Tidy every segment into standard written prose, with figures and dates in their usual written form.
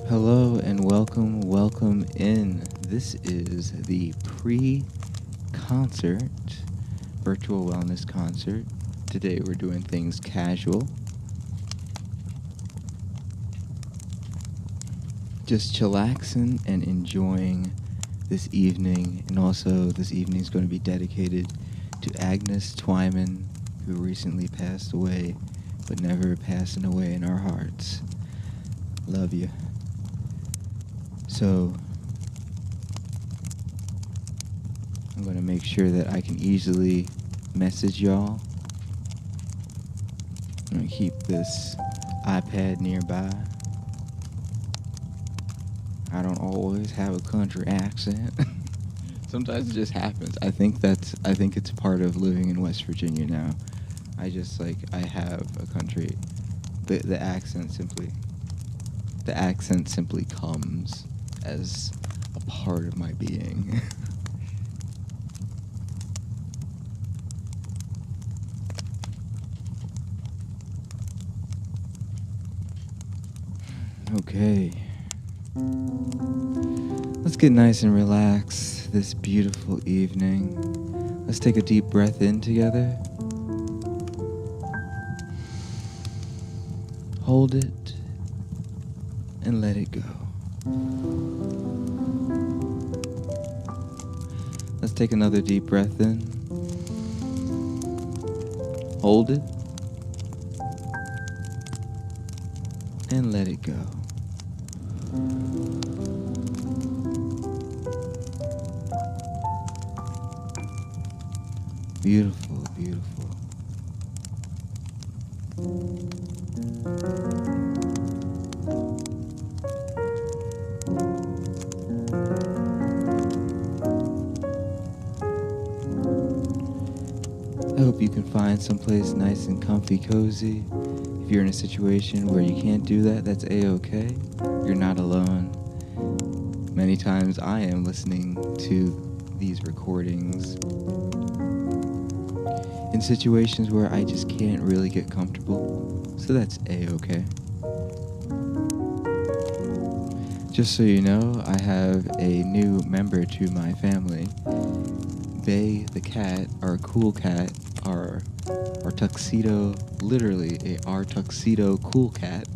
Hello and welcome in. This is the pre-concert virtual wellness concert. Today we're doing things casual. Just chillaxing and enjoying this evening, and also this evening is going to be dedicated to Agnes Twyman, who recently passed away, but never passing away in our hearts. Love you. So, I'm going to make sure that I can easily message y'all. I'm going to keep this iPad nearby. I don't always have a country accent. Sometimes it just happens. I think it's part of living in West Virginia now. I have a country. The accent simply comes as a part of my being. Okay. Let's get nice and relaxed this beautiful evening. Let's take a deep breath in together. Hold it and let it go. Let's take another deep breath in. Hold it and let it go. Beautiful, beautiful. I hope you can find someplace nice and comfy, cozy. If you're in a situation where you can't do that, that's A-okay. You're not alone. Many times I am listening to these recordings in situations where I just can't really get comfortable, so that's A-okay. Just so you know, I have a new member to my family. Bay the cat, our cool cat, our tuxedo, literally our tuxedo cool cat,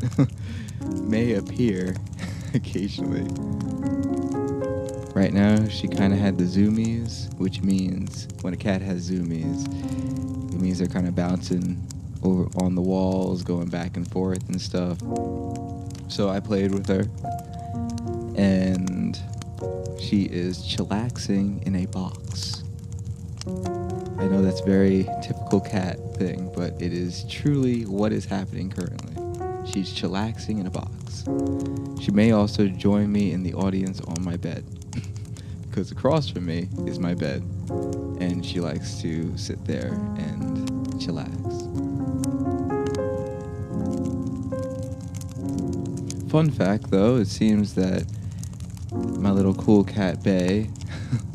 may appear occasionally. Right now, she kind of had the zoomies, which means when a cat has zoomies, it means they're kind of bouncing over on the walls, going back and forth and stuff. So I played with her, and she is chillaxing in a box. I know that's very typical cat thing, but it is truly what is happening currently. She's chillaxing in a box. She may also join me in the audience on my bed, because across from me is my bed, and she likes to sit there and chillax. Fun fact, though, it seems that my little cool cat, Bay,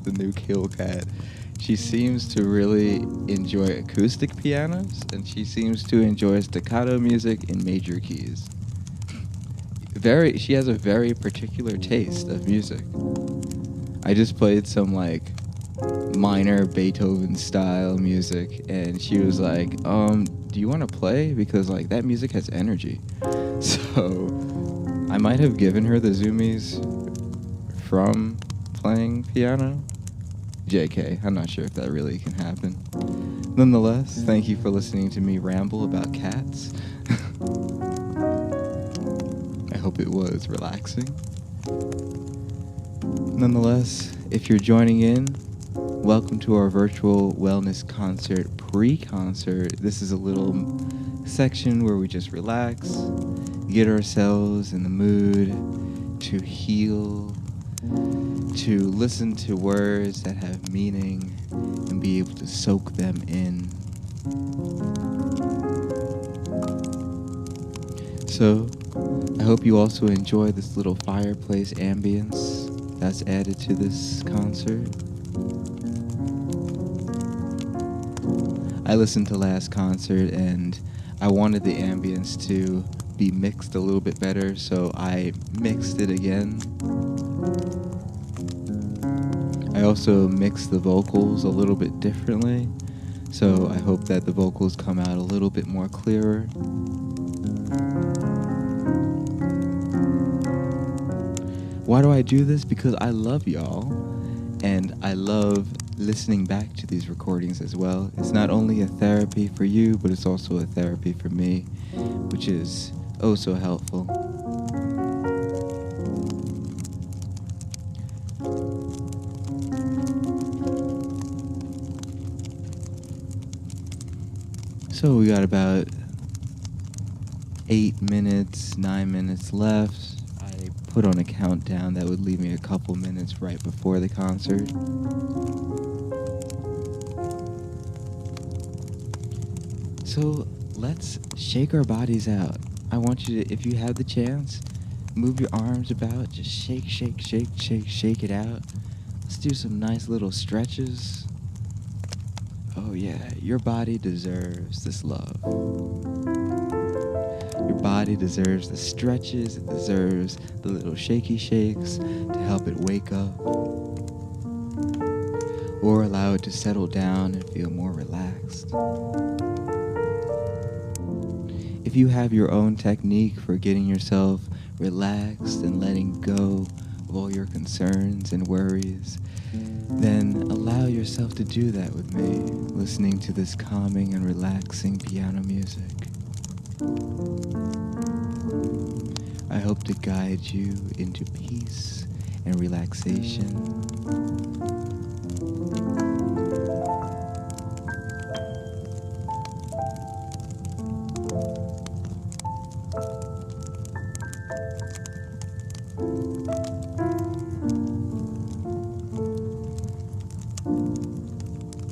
the new kill cat, she seems to really enjoy acoustic pianos, and she seems to enjoy staccato music in major keys. She has a very particular taste of music. I just played some minor Beethoven style music, and she was like, do you want to play? Because that music has energy. So I might have given her the zoomies from playing piano. JK, I'm not sure if that really can happen. Nonetheless, thank you for listening to me ramble about cats. I hope it was relaxing. Nonetheless, if you're joining in, welcome to our virtual wellness concert pre-concert. This is a little section where we just relax, get ourselves in the mood to heal, to listen to words that have meaning and be able to soak them in. So, I hope you also enjoy this little fireplace ambience that's added to this concert. I listened to last concert and I wanted the ambience to be mixed a little bit better, so I mixed it again. I also mixed the vocals a little bit differently, so I hope that the vocals come out a little bit more clearer. Why do I do this? Because I love y'all, and I love listening back to these recordings as well. It's not only a therapy for you, but it's also a therapy for me, which is oh so helpful. So we got about 9 minutes left. I put on a countdown that would leave me a couple minutes right before the concert. So let's shake our bodies out. I want you to, if you have the chance, move your arms about. Just shake it out. Let's do some nice little stretches. Oh yeah, your body deserves this love. Your body deserves the stretches. It deserves the little shaky shakes to help it wake up, or allow it to settle down and feel more relaxed. If you have your own technique for getting yourself relaxed and letting go of all your concerns and worries, then allow yourself to do that with me, listening to this calming and relaxing piano music. I hope to guide you into peace and relaxation.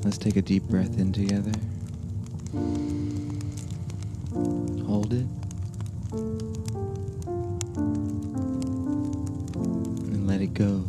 Let's take a deep breath in together. Hold it. And let it go.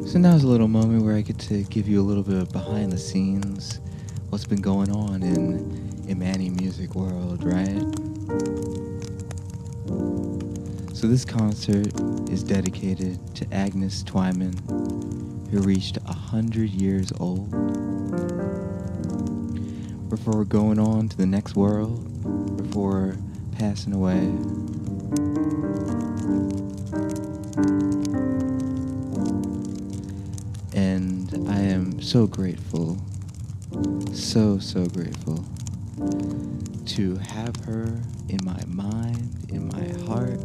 So now's a little moment where I get to give you a little bit of behind the scenes, what's been going on in Imanni music world, right? So this concert is dedicated to Agnes Twyman, who reached 100 years old. Before going on to the next world, before passing away. And I am so grateful, so grateful to have her in my mind, in my heart,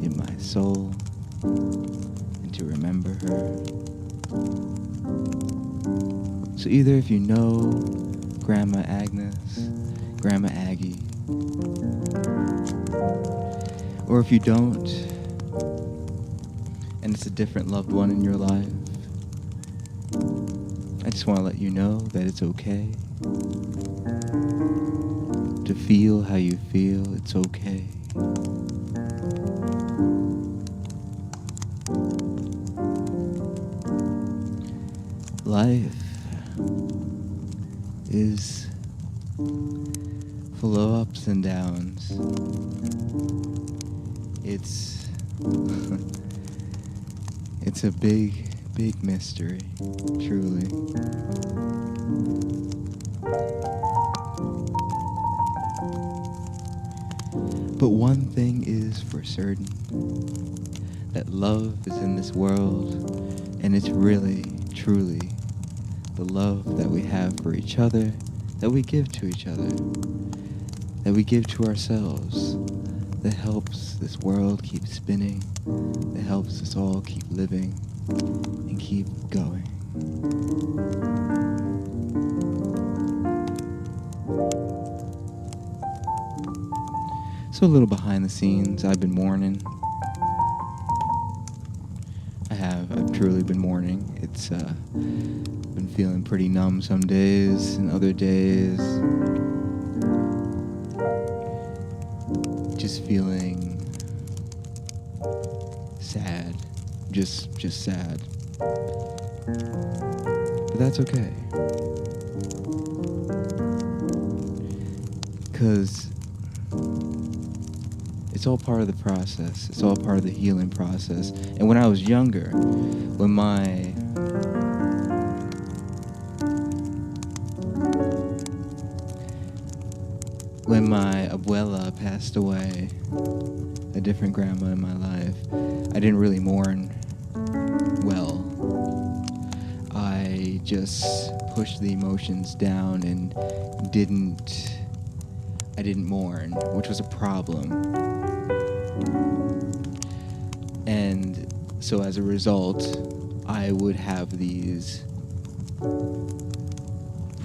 in my soul, and to remember her. So either if you know Grandma Agnes, Grandma Aggie, Or if you don't, and it's a different loved one in your life, I just want to let you know that it's okay to feel how you feel. It's okay. Life is full of ups and downs. It's a big, big mystery, truly. But one thing is for certain, that love is in this world, and it's really, truly the love that we have for each other, that we give to each other, that we give to ourselves, that helps this world keep spinning, that helps us all keep living and keep going. So a little behind the scenes, I've been mourning. I've truly been mourning. It's been feeling pretty numb some days, and other days just feeling sad, just sad. But that's okay, 'cause it's all part of the process. It's all part of the healing process. And when I was younger, when my abuela passed away, a different grandma in my life, I didn't really mourn well. I just pushed the emotions down and I didn't mourn, which was a problem. And so as a result, I would have these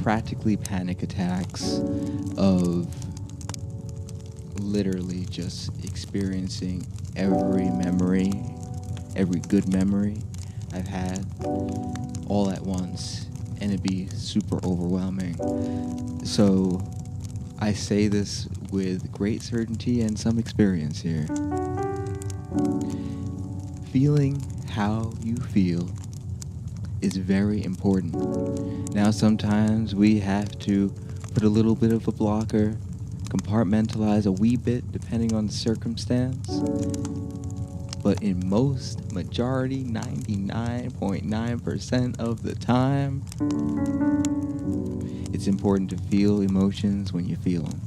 practically panic attacks of literally just experiencing every good memory I've had all at once, and it'd be super overwhelming. So I say this with great certainty and some experience here. Feeling how you feel is very important. Now, sometimes we have to put a little bit of a blocker, compartmentalize a wee bit depending on the circumstance. But in majority, 99.9% of the time, it's important to feel emotions when you feel them.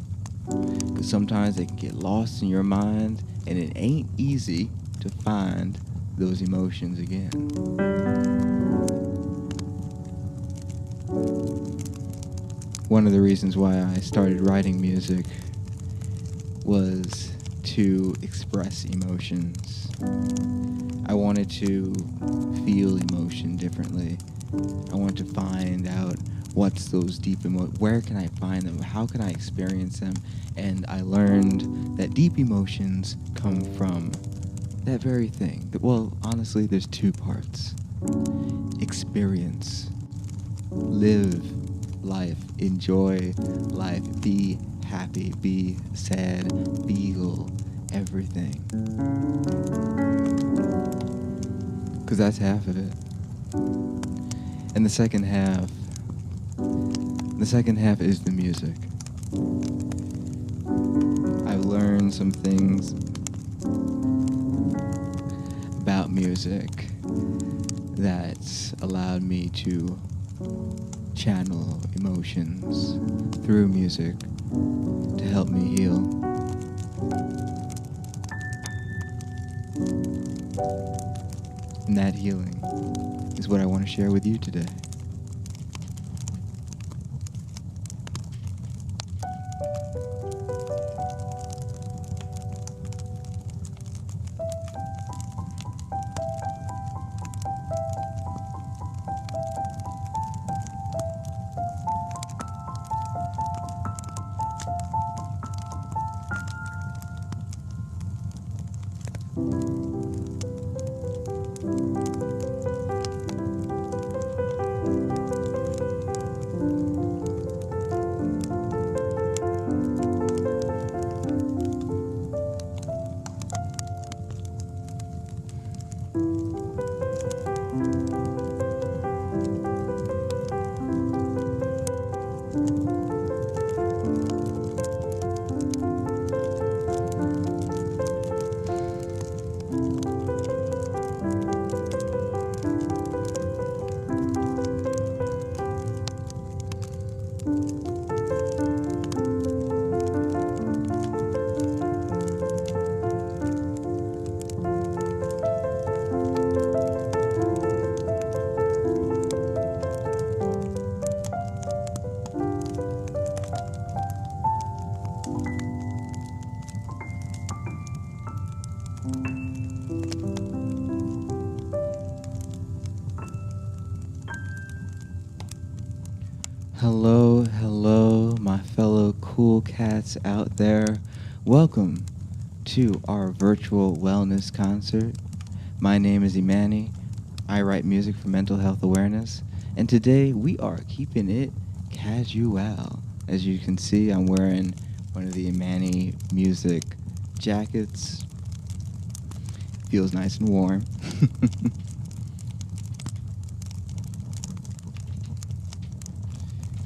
Because sometimes they can get lost in your mind, and it ain't easy to find those emotions again. One of the reasons why I started writing music was to express emotions. I wanted to feel emotion differently. I wanted to find out what's those deep emotions, where can I find them, how can I experience them? And I learned that deep emotions come from that very thing. Well, honestly, there's two parts. Experience. Live life. Enjoy life. Be happy. Be sad. Feel everything. Because that's half of it. And the second half is the music. I've learned some things about music that's allowed me to channel emotions through music to help me heal. And that healing is what I want to share with you today. Hello, hello, my fellow cool cats out there. Welcome to our virtual wellness concert. My name is Imanni. I write music for mental health awareness, and today we are keeping it casual. As you can see, I'm wearing one of the Imanni music jackets. Feels nice and warm.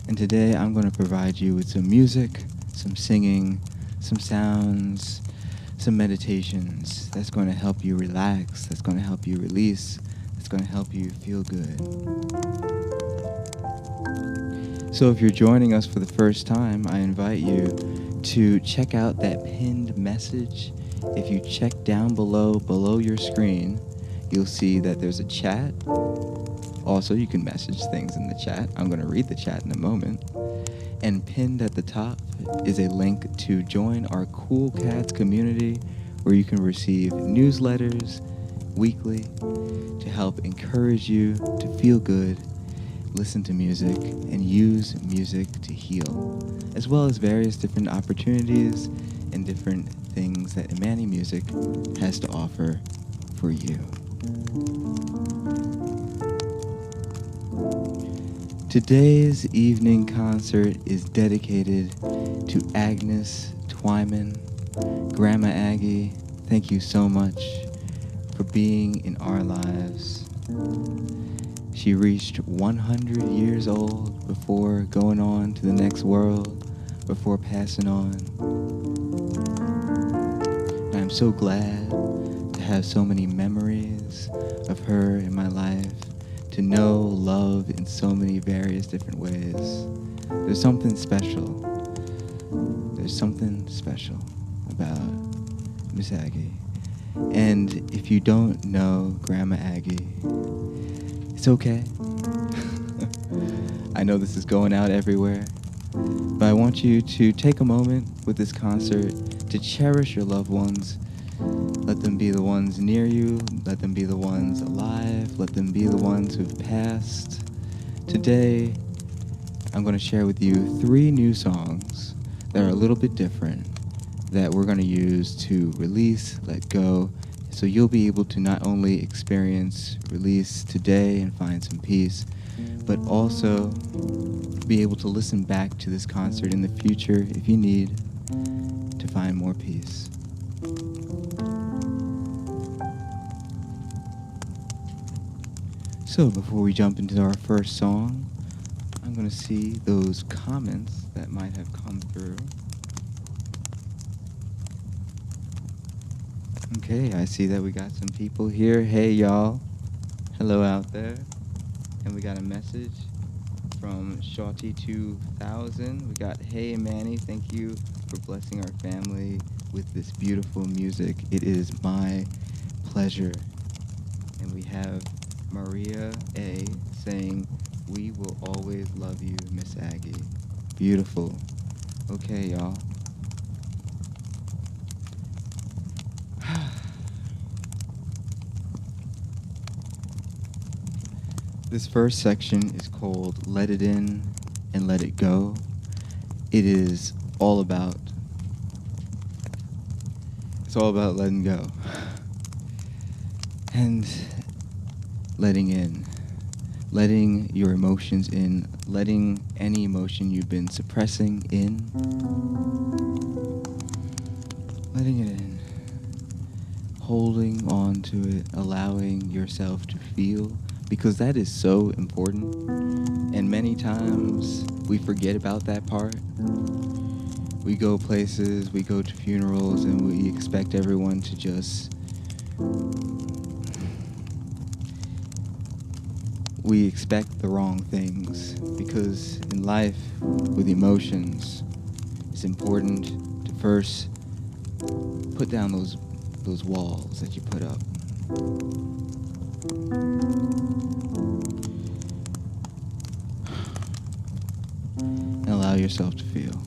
And today I'm going to provide you with some music, some singing, some sounds, some meditations that's going to help you relax, that's going to help you release, that's going to help you feel good. So if you're joining us for the first time, I invite you to check out that pinned message. If you check down below your screen, you'll see that there's a chat. Also, you can message things in the chat. I'm going to read the chat in a moment. And pinned at the top is a link to join our Cool Cats community, where you can receive newsletters weekly to help encourage you to feel good, listen to music, and use music to heal, as well as various different opportunities and different things that Imanni Music has to offer for you. Today's evening concert is dedicated to Agnes Twyman. Grandma Aggie, thank you so much for being in our lives. She reached 100 years old before going on to the next world, before passing on. And I'm so glad to have so many memories of her in my life, to know love in so many various different ways. There's something special. There's something special about Miss Aggie. And if you don't know Grandma Aggie, it's okay. I know this is going out everywhere, but I want you to take a moment with this concert to cherish your loved ones. Let them be the ones near you. Let them be the ones alive. Let them be the ones who've passed. Today, I'm going to share with you 3 new songs that are a little bit different that we're going to use to release, let go, so you'll be able to not only experience release today and find some peace, but also be able to listen back to this concert in the future if you need to find more peace. So before we jump into our first song, I'm going to see those comments that might have come through. Okay, I see that we got some people here. Hey, y'all. Hello out there. And we got a message from Shawty2000. We got, hey, Manny, thank you for blessing our family with this beautiful music. It is my pleasure. And we have Maria A. saying, we will always love you, Miss Aggie. Beautiful. Okay, y'all. This first section is called Let It In and Let It Go. It is all about letting go and letting in, letting your emotions in, letting any emotion you've been suppressing in, letting it in, holding on to it, allowing yourself to feel, because that is so important. And many times we forget about that part. We go places, we go to funerals, and we expect everyone to just... We expect the wrong things, because in life, with emotions, it's important to first put down those walls that you put up. And allow yourself to feel.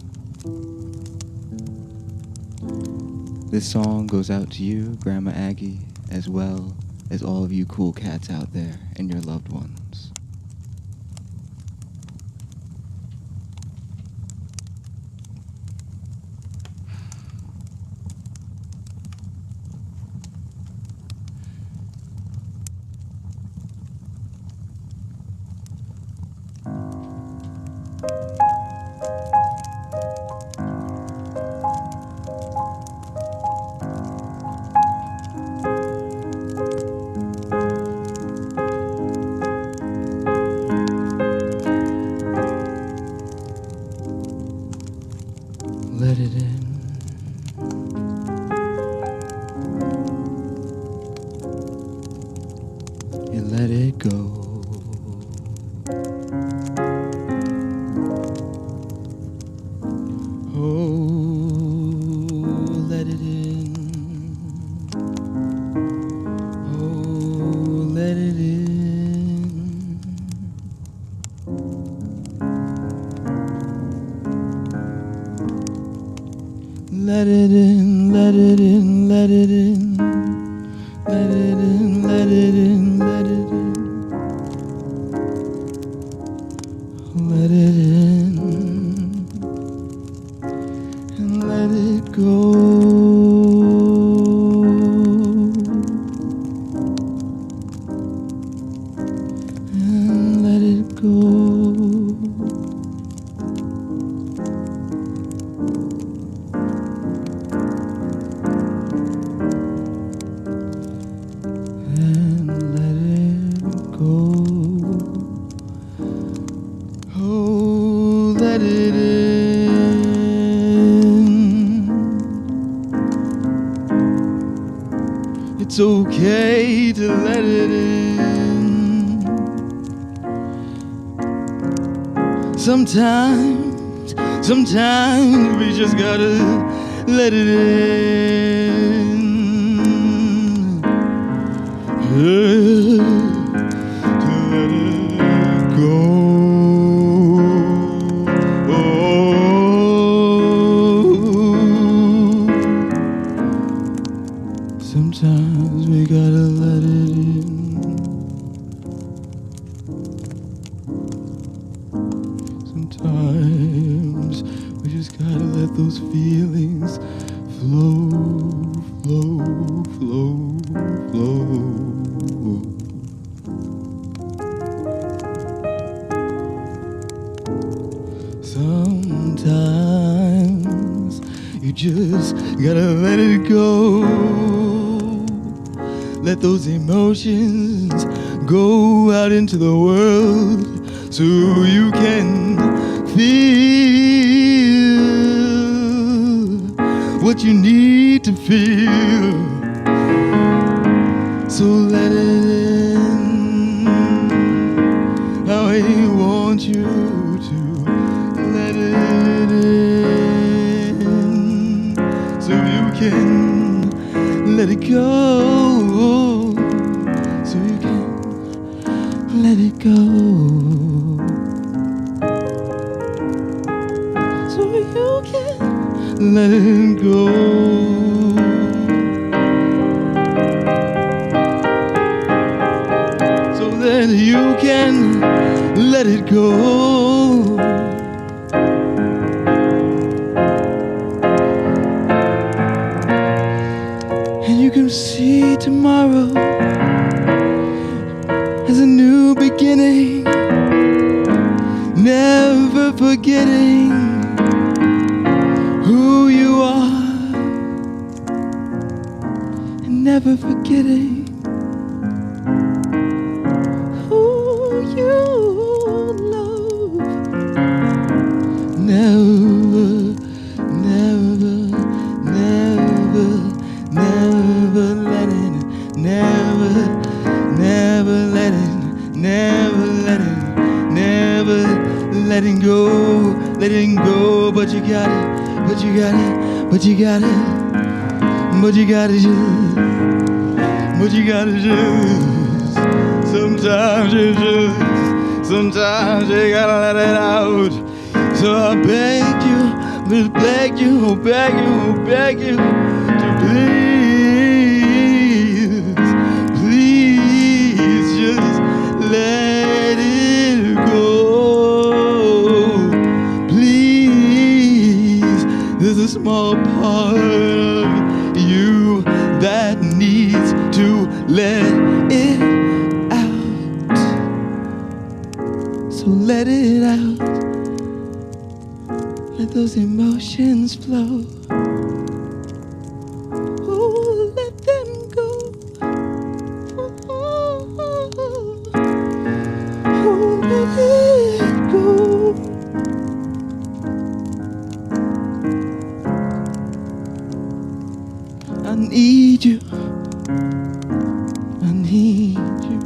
This song goes out to you, Grandma Aggie, as well as all of you cool cats out there and your loved ones. Let it in. And let it go. Let it in. Oh, let it in. Let it in, let it in, let it in. Let it in, let it in, let it in. Let it in. And let it go. And let it go. And let it go. Oh, let it in. It's okay to let it in. Sometimes we just gotta let it in. To let it go. Sometimes we gotta let it in. Sometimes we just gotta let those feelings flow, flow, flow, flow. Sometimes you just gotta let it go. Let those emotions go out into the world so you can feel what you need to feel. So let it in. I want you to let it in so you can let it go. So you can let it go. So you can let it go. So that you can let it go. And you can see tomorrow as a new beginning, never forgetting who you are, and never forgetting who you love. Never, never, never, never letting, never, never letting, never letting, never letting go, letting go. But you got it, but you got it, but you got it, but you got it just, but you got it just. Sometimes you just, sometimes you gotta let it out. So I beg you, beg you, beg you, beg you to please, please just let it go. Please, there's a small part of you that needs to let it out. So let it out. let those emotions flow. Oh, let them go. Oh, let it go. I need you. I need you.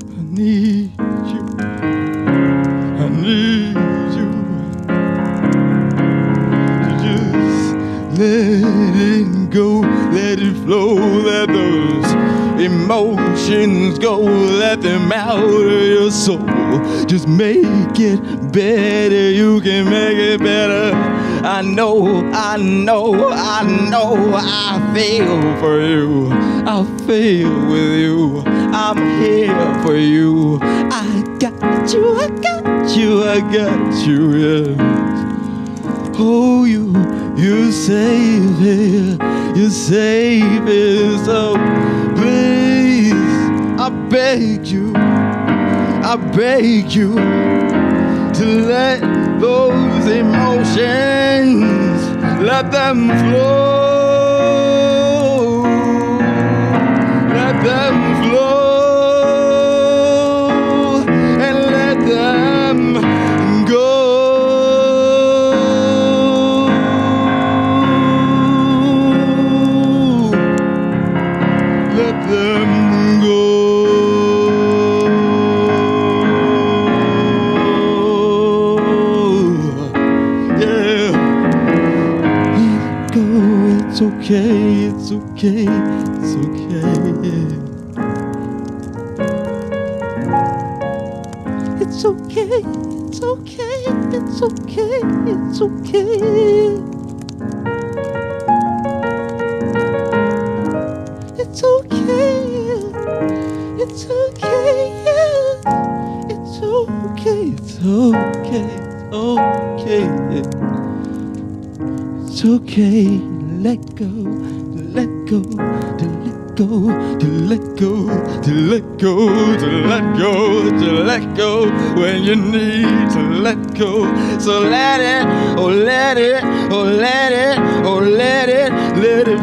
I need you. I need you. Just let it go, let it flow, let those emotions go, let them out of your soul. Just make it better, you can make it better. I know, I know, I know, I feel for you. I feel with you. I'm here for you. I got you, I got you, I got you, yes. Oh, you save it, you save it. So please, I beg you to let those emotions, let them flow, let them flow, and let them go. Let them go. It's okay, it's okay, it's okay. It's okay, it's okay, it's okay, it's okay. It's okay, it's okay, it's okay, it's okay, it's okay. It's okay, let go, let go, to let go, to let go, to let go, to let go, to let go when you need to let go. So let it, oh let it, oh let it, oh let it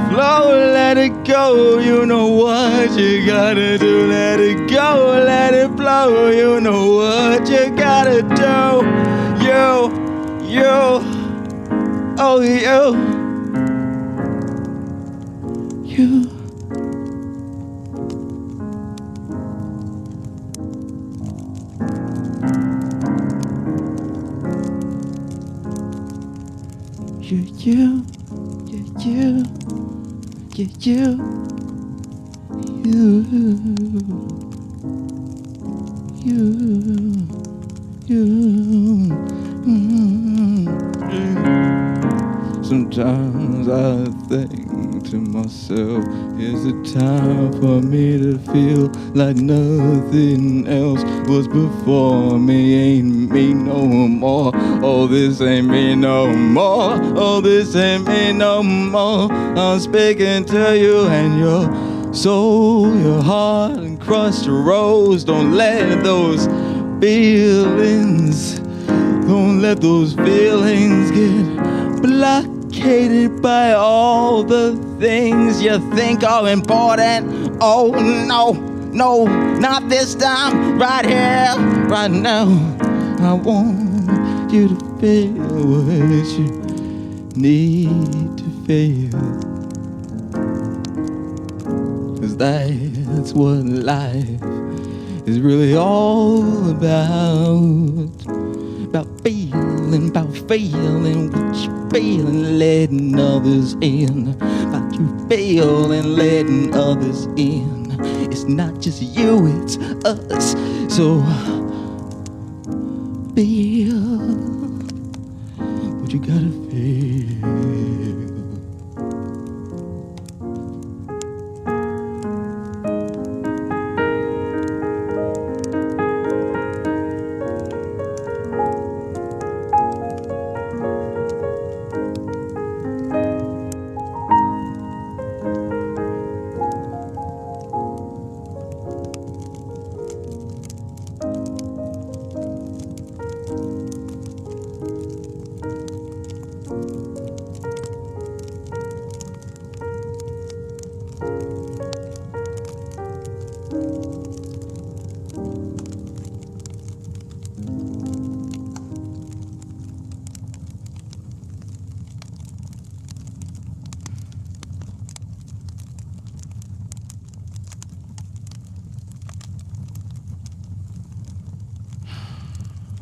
flow, let it go. You know what you gotta do, let it go, let it flow. You know what you gotta do, you, oh you. Sometimes I think to myself, is it time for me to feel like nothing else was before me? Ain't me no more. Oh, this ain't me no more. Oh, this ain't me no more. I'm speaking to you and your soul, your heart, and crushed rose. Don't let those feelings, don't let those feelings get blockaded by all the things you think are important. Oh no, no, not this time, right here, right now. I want you to feel what you need to feel, 'cause that's what life is really all about feeling what you feel and letting others in, about you feeling letting others in. It's not just you, it's us. So feel what you gotta feel.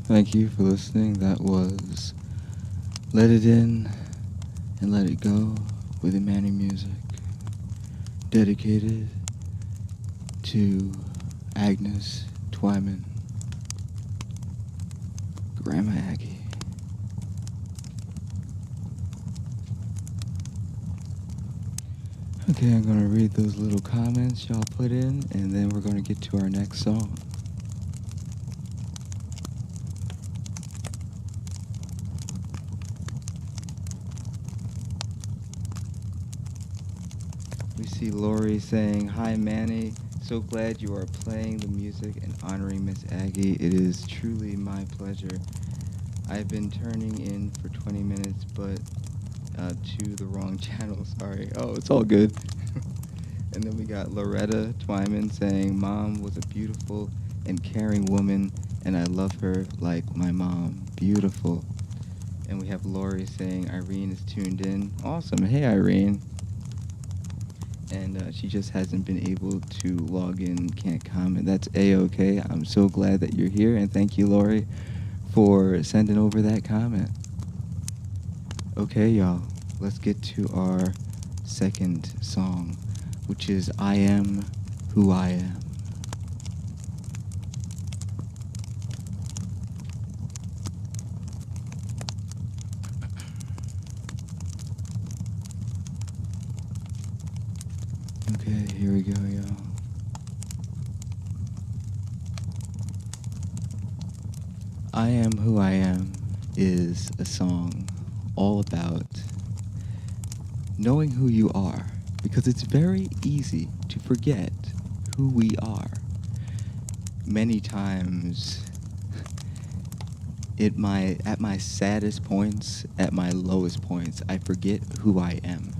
Thank you for listening. That was Let It In and Let It Go with Imanni Music, dedicated to Agnes Twyman, Grandma Aggie. Okay, I'm going to read those little comments y'all put in, and then we're going to get to our next song. We see Lori saying, "Hi Manny, so glad you are playing the music and honoring Miss Aggie. It is truly my pleasure. I've been turning in for 20 minutes, but to the wrong channel, sorry." Oh, it's all good. And then we got Loretta Twyman saying, "Mom was a beautiful and caring woman, and I love her like my mom. Beautiful." And we have Lori saying, "Irene is tuned in." Awesome. Hey, Irene. And she just hasn't been able to log in, can't comment. That's A-okay. I'm so glad that you're here, and thank you, Lori, for sending over that comment. Okay, y'all, let's get to our second song, which is I Am Who I Am. Okay, here we go, y'all. I Am Who I Am is a song all about knowing who you are, because it's very easy to forget who we are. Many times, at my saddest points, at my lowest points, I forget who I am,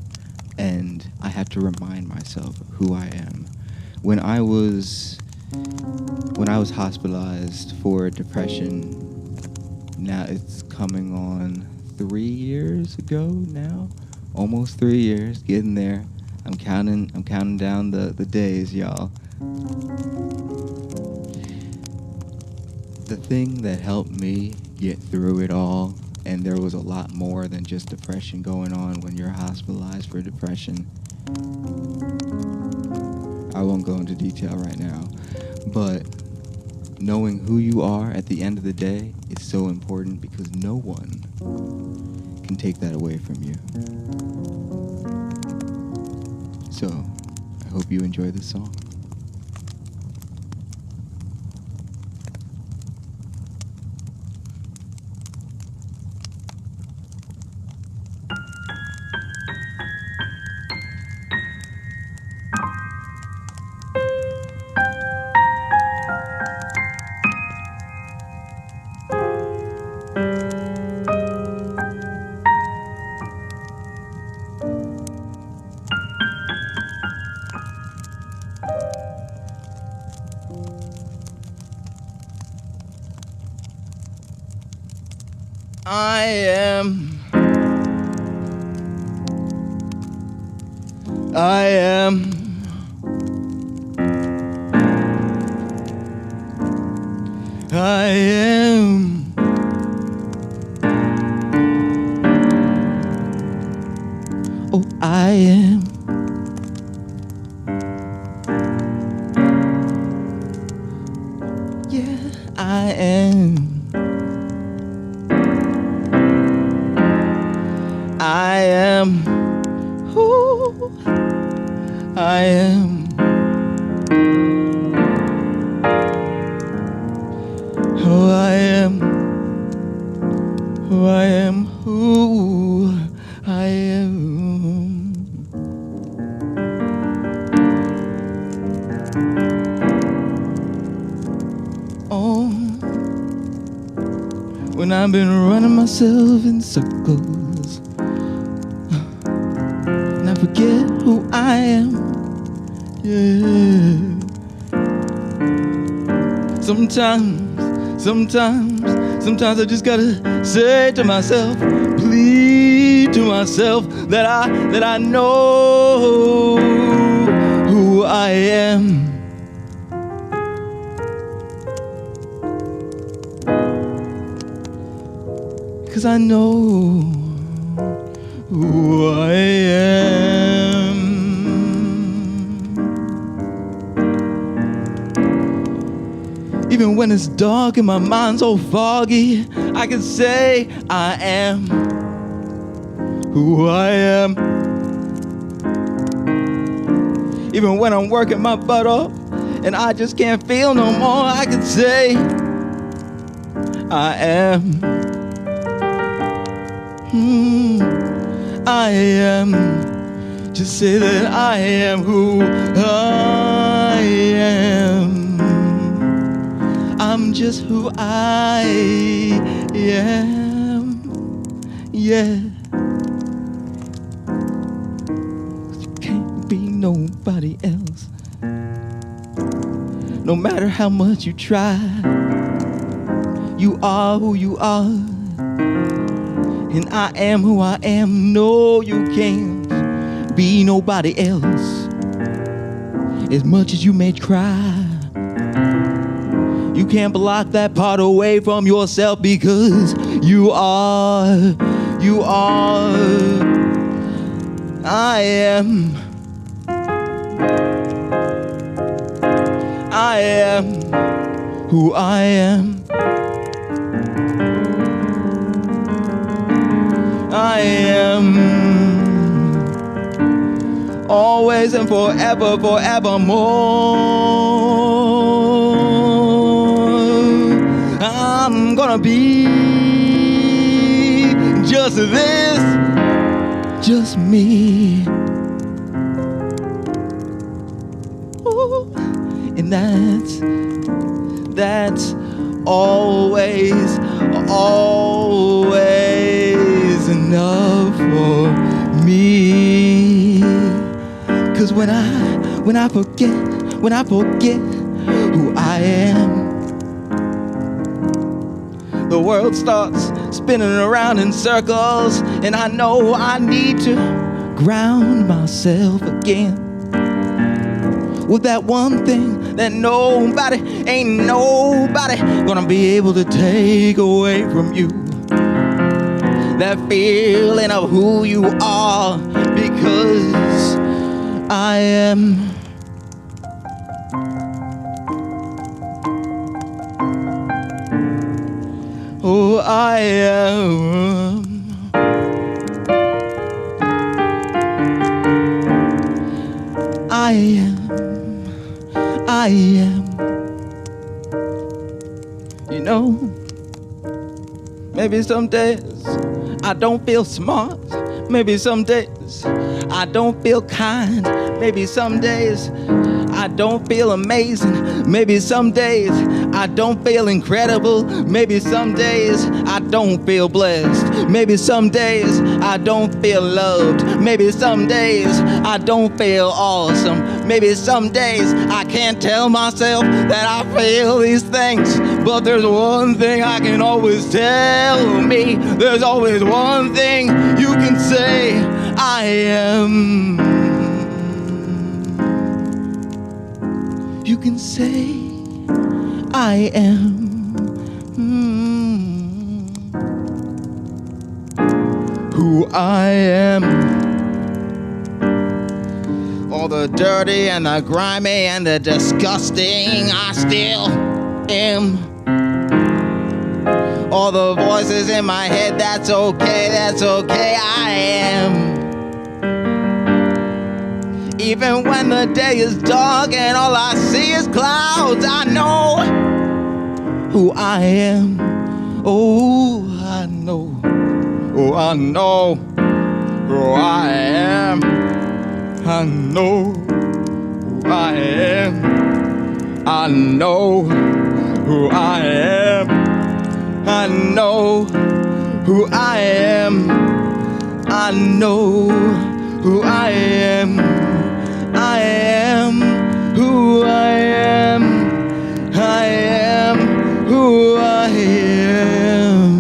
and I have to remind myself who I am. When I was hospitalized for depression, now it's coming on 3 years ago now, almost 3 years, getting there. I'm counting down the days, y'all. The thing that helped me get through it all, and there was a lot more than just depression going on when you're hospitalized for depression. I won't go into detail right now, but knowing who you are at the end of the day is so important, because no one can take that away from you. So, I hope you enjoy this song. I am I am oh, I am yeah, I am who I am. Who I am. Who I am. Who I am. Oh, when I've been running myself in circles, and I forget who I am. Yeah. Sometimes I just gotta say to myself, plead to myself that I know who I am. 'cause I know who I am. Even when it's dark and my mind's all foggy, I can say I am who I am. Even when I'm working my butt off and I just can't feel no more, I can say I am. I am. Just say that I am who I am. I'm just who I am. Yeah. You can't be nobody else. No matter how much you try, you are who you are. And I am who I am. No, you can't be nobody else. As much as you may try, you can't block that part away from yourself, because you are. I am. I am who I am. I am always and forever, forevermore. I'm gonna be just this, just me. Ooh. And that's always enough for me. 'Cause when I forget who I am, the world starts spinning around in circles, and I know I need to ground myself again with that one thing that ain't nobody gonna be able to take away from you. That feeling of who you are, because I am. Oh, I am. I am. I am. You know, maybe some days I don't feel smart. Maybe some days I don't feel kind. Maybe some days I don't feel amazing. Maybe some days I don't feel incredible. Maybe some days I don't feel blessed. Maybe some days I don't feel loved. Maybe some days I don't feel awesome. Maybe some days I can't tell myself that I feel these things. But there's one thing I can always tell me. There's always one thing you can say. I am. You can say I am. Who I am. All the dirty and the grimy and the disgusting, I still am. All the voices in my head, that's okay, I am. Even when the day is dark and all I see is clouds, I know who I am. Oh, I know. Oh, I know who I am. I know who I am. I know who I am. I know who I am. I know who I am. I am who I am. I am who I am.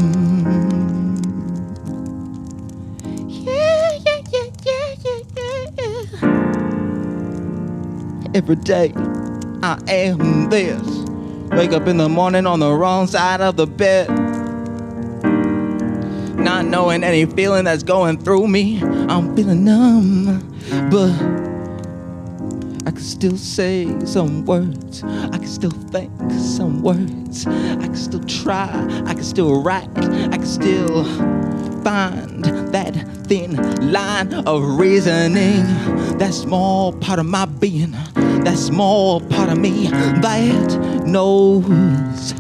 Yeah. Every day I am this. Wake up in the morning on the wrong side of the bed. not knowing any feeling that's going through me. I'm feeling numb, but I can still say some words. I can still think some words. I can still try. I can still write. I can still find that thin line of reasoning. That small part of my being, that small part of me that knows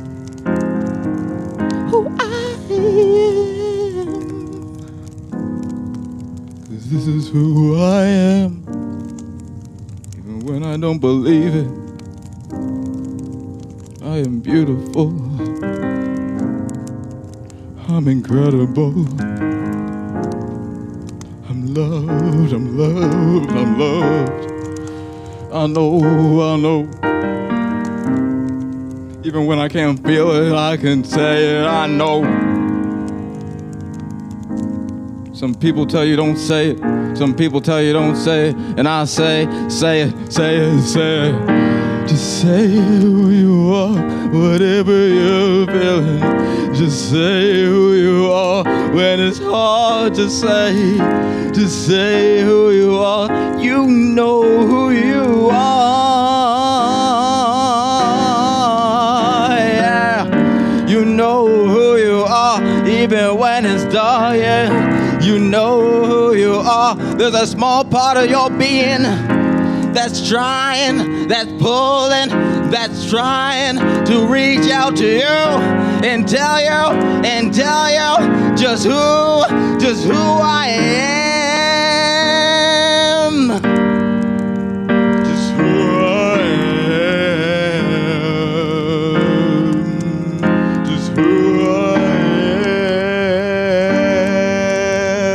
who I am. 'Cause this is who I am. Even when I don't believe it, I am beautiful. I'm incredible. I'm loved, I'm loved, I'm loved. I know. Even when I can't feel it, I can say it, I know. Some people tell you don't say it. Some people tell you don't say it. And I say it, say it. Just say who you are, whatever you're feeling. Just say who you are when it's hard to say. Just say who you are. You know who you are. Yeah, you know who you are, even when it's dark. Yeah, you know who you are. There's a small part of your being that's trying, that's pulling, that's trying to reach out to you and tell you just who I am. Just who I am. Just who I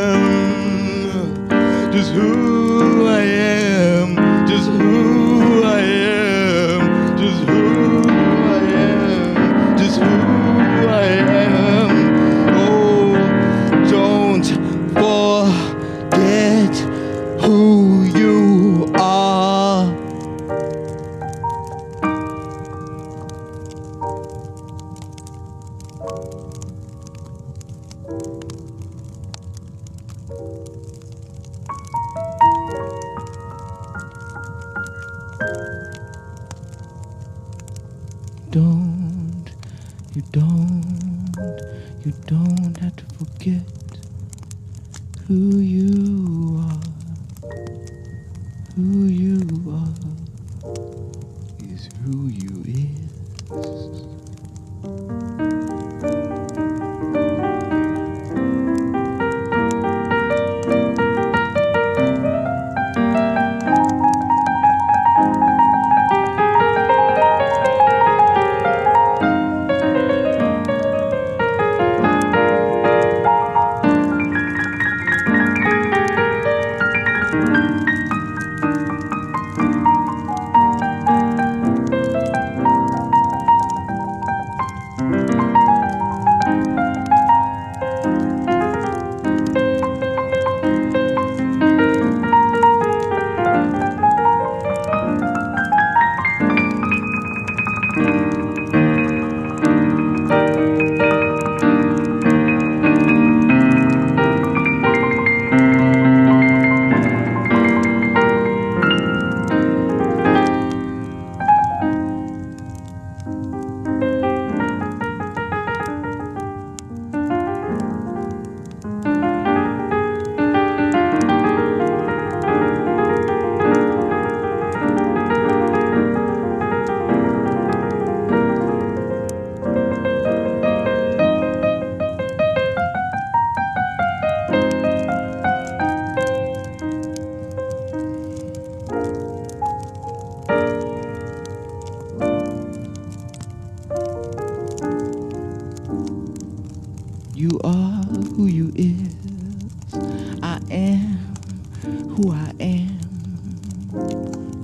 am. Just who I am. Just who I am. Just who I am. Just who I am. Oh, don't forget who you are. You don't have to forget who you are. Who you are is who you is. You are who you is. I am who I am.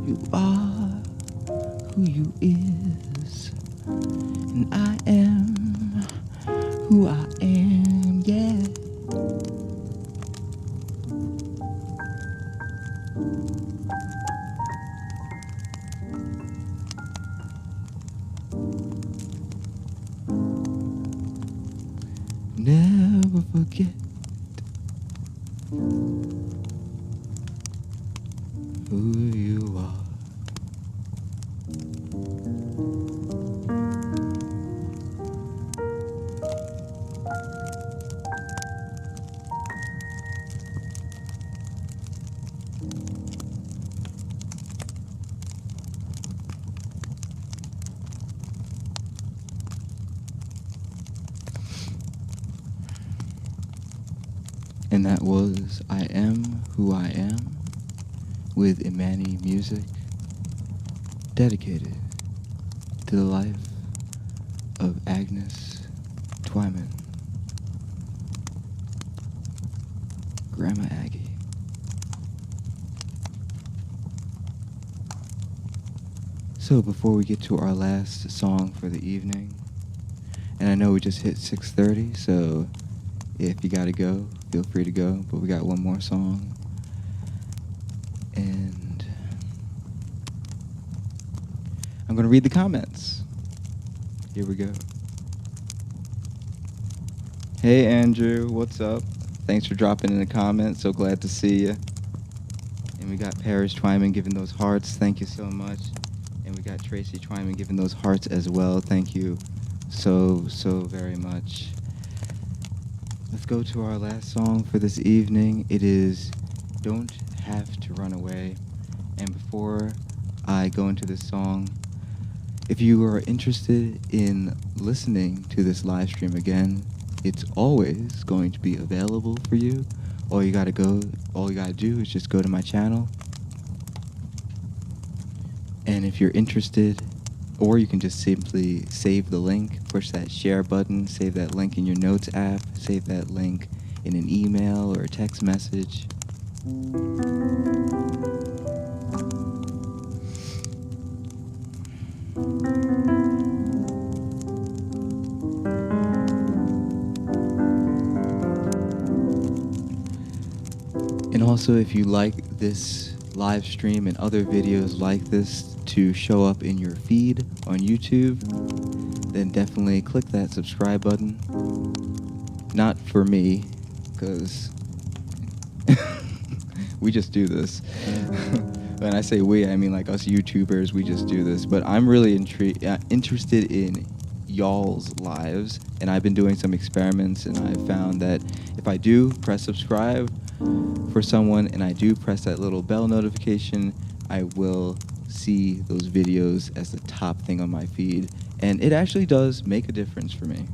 You are who you is. And I am who I am, yeah. Never never forget who you are. And that was I Am Who I Am with Imanni Music, dedicated to the life of Agnes Twyman, Grandma Aggie. So before we get to our last song for the evening, and I know we just hit 6:30, so if you gotta go, feel free to go, but we got one more song. And I'm gonna read the comments. Here we go. Hey Andrew, what's up? Thanks for dropping in the comments, so glad to see you. And we got Paris Twyman giving those hearts, thank you so much. And we got Tracy Twyman giving those hearts as well, thank you so very much. Let's go to our last song for this evening. It is Don't Have to Run Away. And before I go into this song, if you are interested in listening to this live stream again, it's always going to be available for you. All you gotta do is just go to my channel. And if you're interested, or you can just simply save the link, push that share button, save that link in your notes app, save that link in an email or a text message. And also, if you like this live stream and other videos like this to show up in your feed on YouTube, then definitely click that subscribe button. Not for me, because we just do this. When I say we, I mean like us YouTubers, we just do this. But I'm really interested in y'all's lives, and I've been doing some experiments, and I've found that if I do press subscribe for someone and I do press that little bell notification, I will see those videos as the top thing on my feed, and it actually does make a difference for me,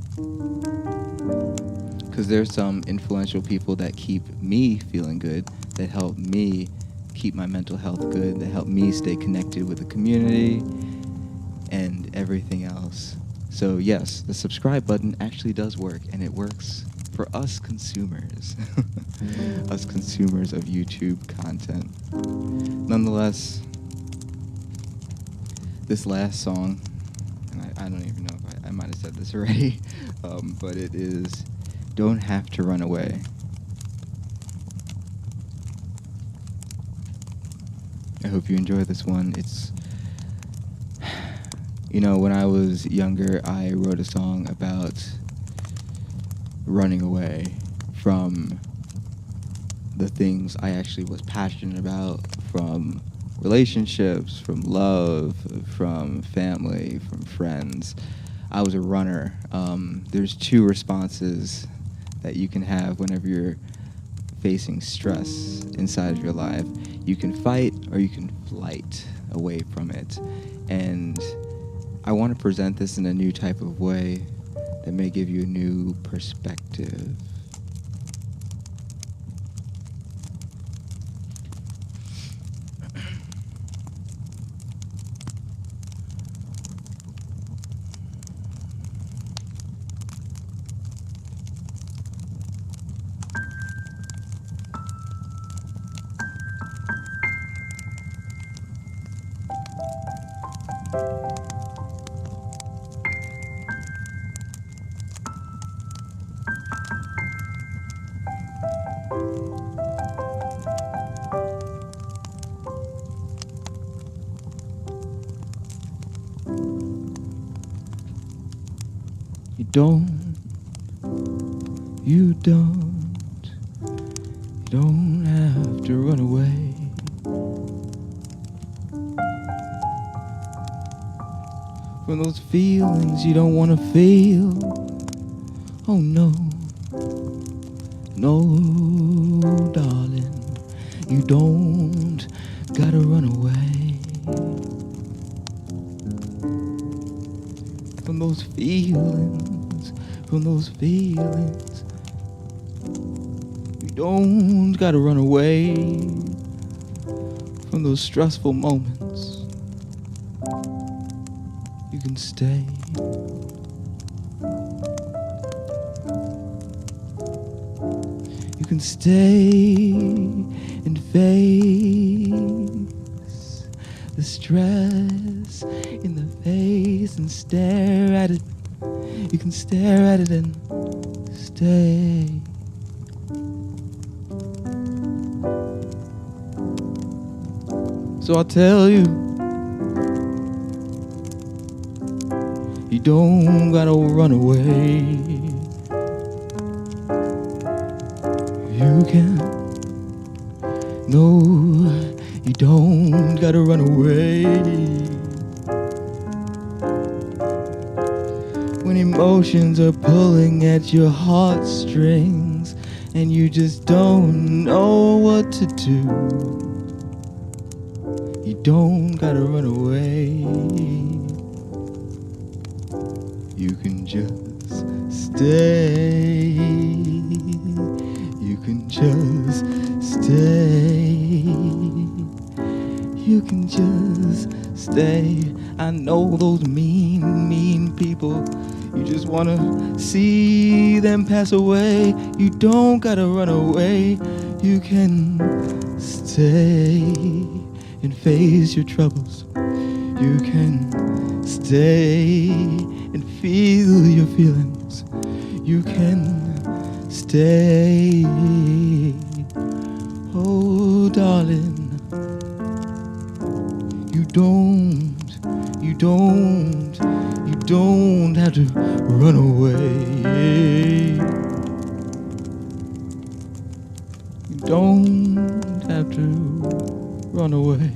because there's some influential people that keep me feeling good, that help me keep my mental health good, that help me stay connected with the community and everything else. So yes, the subscribe button actually does work, and it works for us consumers, us consumers of YouTube content. Nonetheless, this last song, and I don't even know if I might have said this already, but it is Don't Have to Run Away. I hope you enjoy this one. It's, you know, when I was younger, I wrote a song about running away from the things I actually was passionate about, from relationships, from love, from family, from friends. I was a runner. There's two responses that you can have whenever you're facing stress inside of your life. You can fight or you can flight away from it. And I want to present this in a new type of way that may give you a new perspective. You don't You don't have to run away. From those feelings you don't want to feel. Oh no, no, darling, you don't gotta run away. From those feelings, you don't gotta run away. From those stressful moments, you can stay. You can stay and face the stress in the face and stare at it. You can stare at it and stay. So I'll tell you, you don't gotta run away. You can. No, you don't gotta run away. When emotions are pulling at your heartstrings and you just don't know what to do, you don't gotta run away. You can just stay. You can just stay. You can just stay. I know those mean people. You just wanna see them pass away. You don't gotta run away. You can stay and face your troubles. You can stay and feel your feelings. You can stay. Oh, darling, you don't have to run away. You don't have to run away.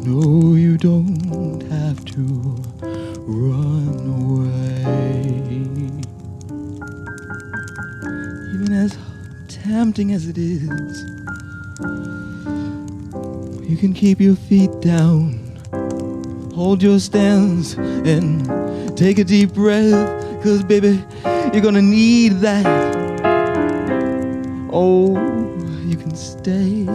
No, you don't have to run away. Even as tempting as it is, you can keep your feet down, hold your stance, and take a deep breath, 'cause baby, you're gonna need that. Oh, you can stay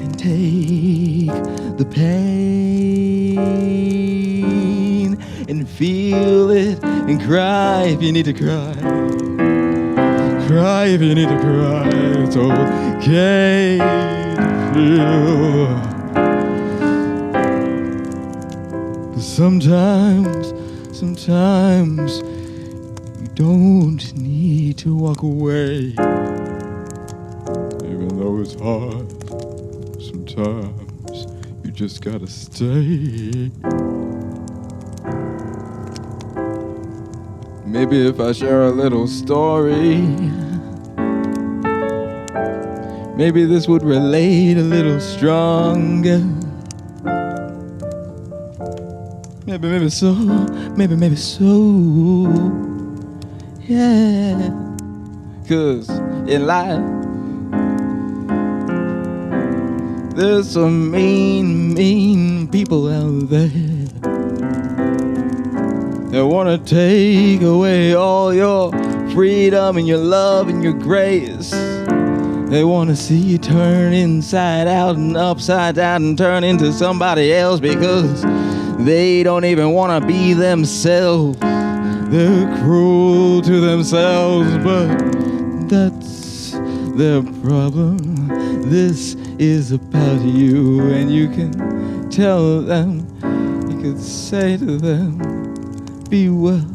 and take the pain and feel it and cry if you need to cry. Cry if you need to cry. It's okay to feel. But sometimes you don't need to walk away. Even though it's hard, sometimes you just gotta stay. Maybe if I share a little story, maybe this would relate a little stronger. Maybe so, maybe so, yeah. 'Cause in life, there's some mean people out there that wanna take away all your freedom and your love and your grace. They wanna see you turn inside out and upside down and turn into somebody else because they don't even wanna be themselves. They're cruel to themselves, but that's their problem. This is about you, and you can tell them, you could say to them, be well.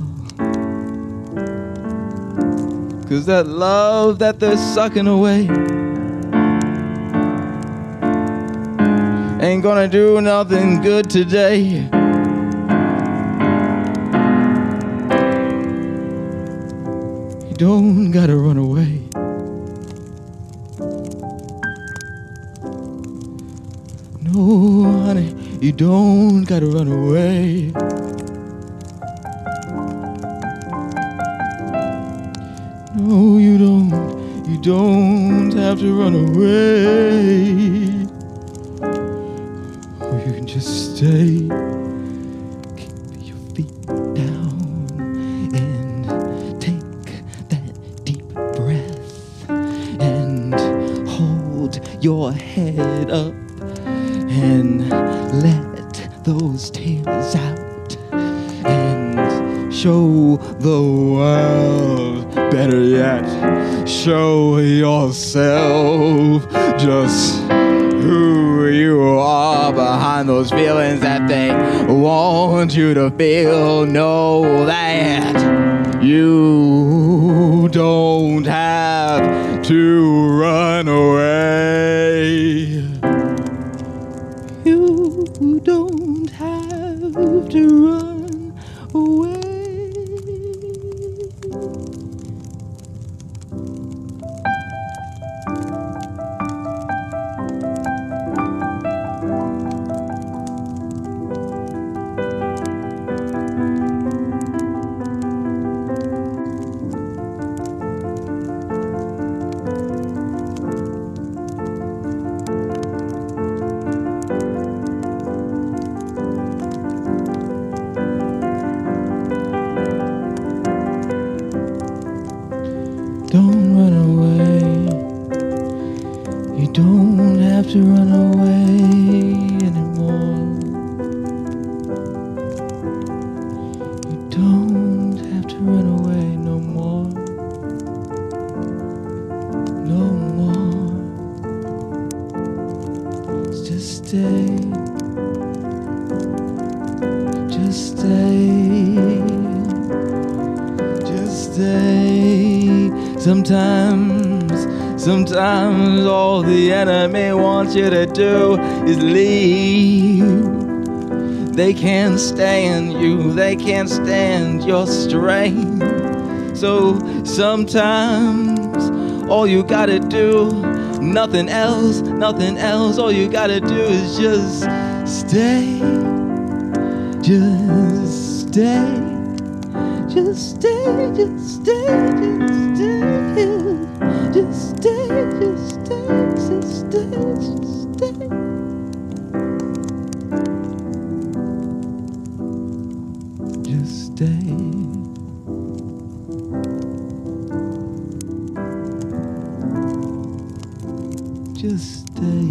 'Cause that love that they're sucking away, ain't gonna do nothing good today. You don't gotta run away. No, honey, you don't gotta run away. No, you don't have to run away. Or you can just stay. Keep your feet down and take that deep breath and hold your head up and let those tears out and show the world, better yet, show yourself just who you are behind those feelings that they want you to feel. Know that you don't have to run away. You don't have to run away. Don't run away. You don't have to run away anymore. You don't have to run away no more. No more. Just stay. Just stay. Just stay. Sometimes all the enemy wants you to do is leave. They can't stand you, they can't stand your strength. So sometimes all you gotta do, nothing else, all you gotta do is just stay. Just stay. Just stay, just stay, just stay. Just stay, just stay, just stay, just stay. Just stay. Just stay.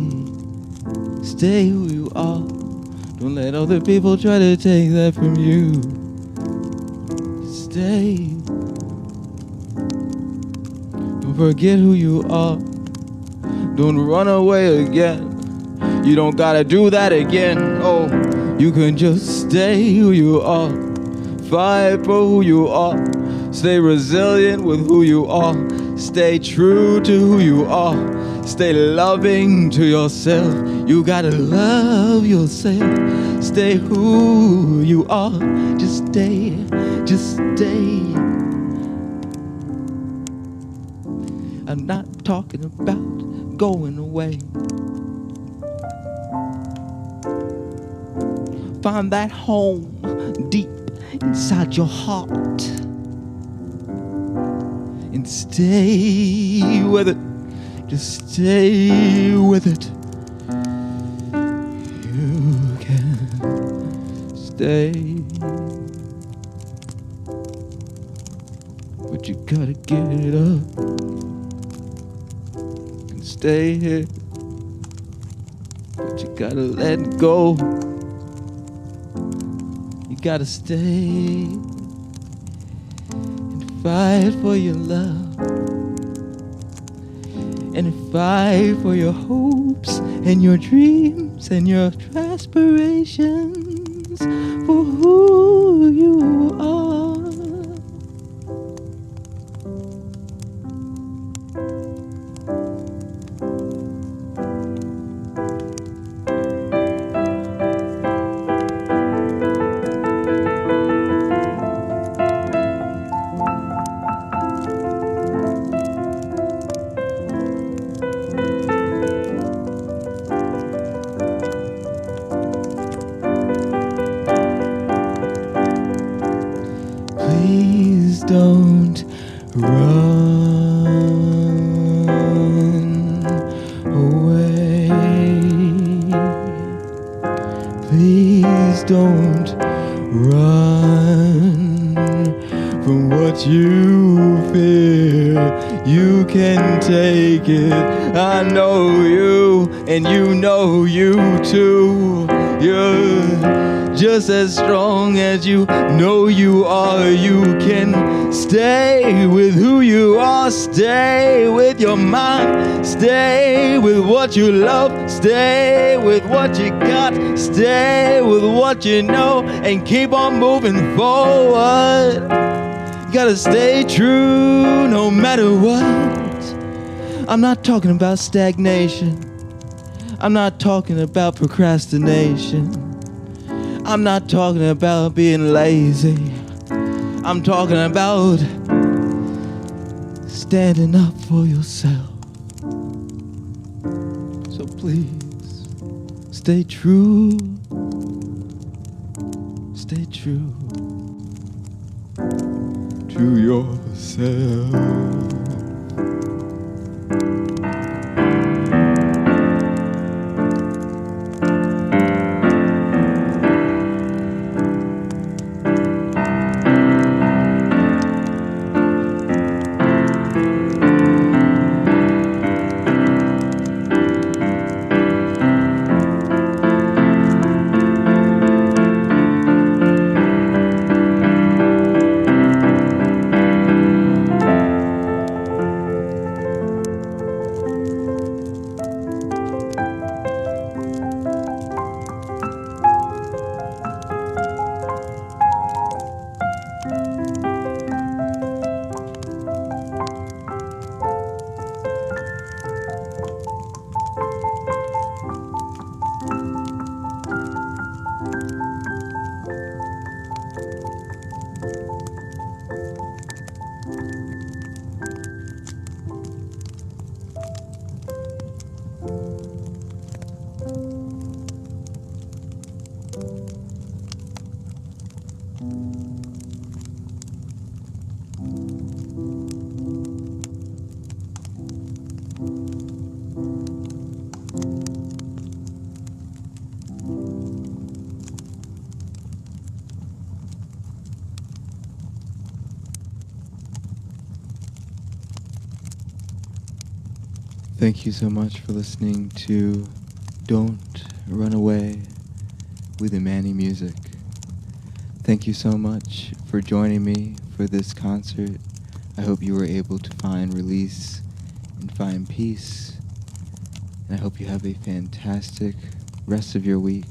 Stay who you are. Don't let other people try to take that from you. Stay. Don't forget who you are. Don't run away again. You don't gotta do that again. Oh, you can just stay who you are. Fight for who you are. Stay resilient with who you are. Stay true to who you are. Stay loving to yourself. You gotta love yourself. Stay who you are. Just stay. Just stay. I'm not talking about going away. Find that home deep inside your heart and stay with it. Just stay with it. You can stay. But you gotta get up and stay here. But you gotta let go. You gotta stay and fight for your love and fight for your hopes and your dreams and your aspirations for who you are. don't run from what you fear. You can take it. I know you, and you know you too. You're just as strong as you know you are. You can stay with who you are. Stay with your mind. Stay with what you love. Stay with what you got. Stay with what you know, and keep on moving forward. You gotta stay true no matter what. I'm not talking about stagnation. I'm not talking about procrastination. I'm not talking about being lazy. I'm talking about standing up for yourself. So please, stay true. Stay true to yourself. Thank you so much for listening to Don't Run Away with Imanni Music. Thank you so much for joining me for this concert. I hope you were able to find release and find peace. And I hope you have a fantastic rest of your week.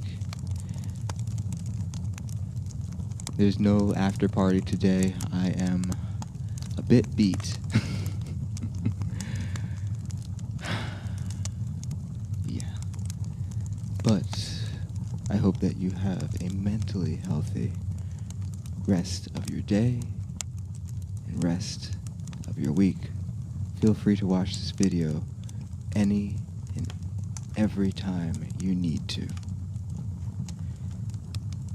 There's no after party today. I am a bit beat. But I hope that you have a mentally healthy rest of your day and rest of your week. Feel free to watch this video any and every time you need to.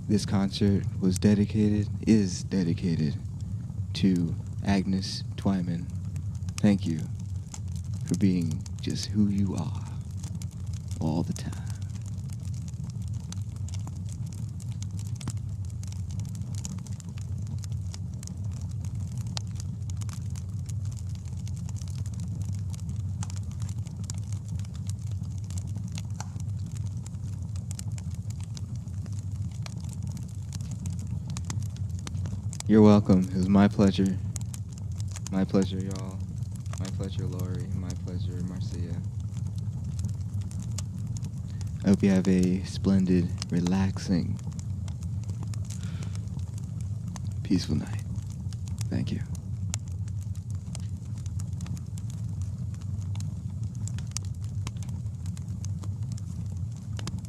This concert is dedicated to Agnes Twyman. Thank you for being just who you are all the time. You're welcome. It was my pleasure. My pleasure, y'all. My pleasure, Lori. My pleasure, Marcia. I hope you have a splendid, relaxing, peaceful night. Thank you.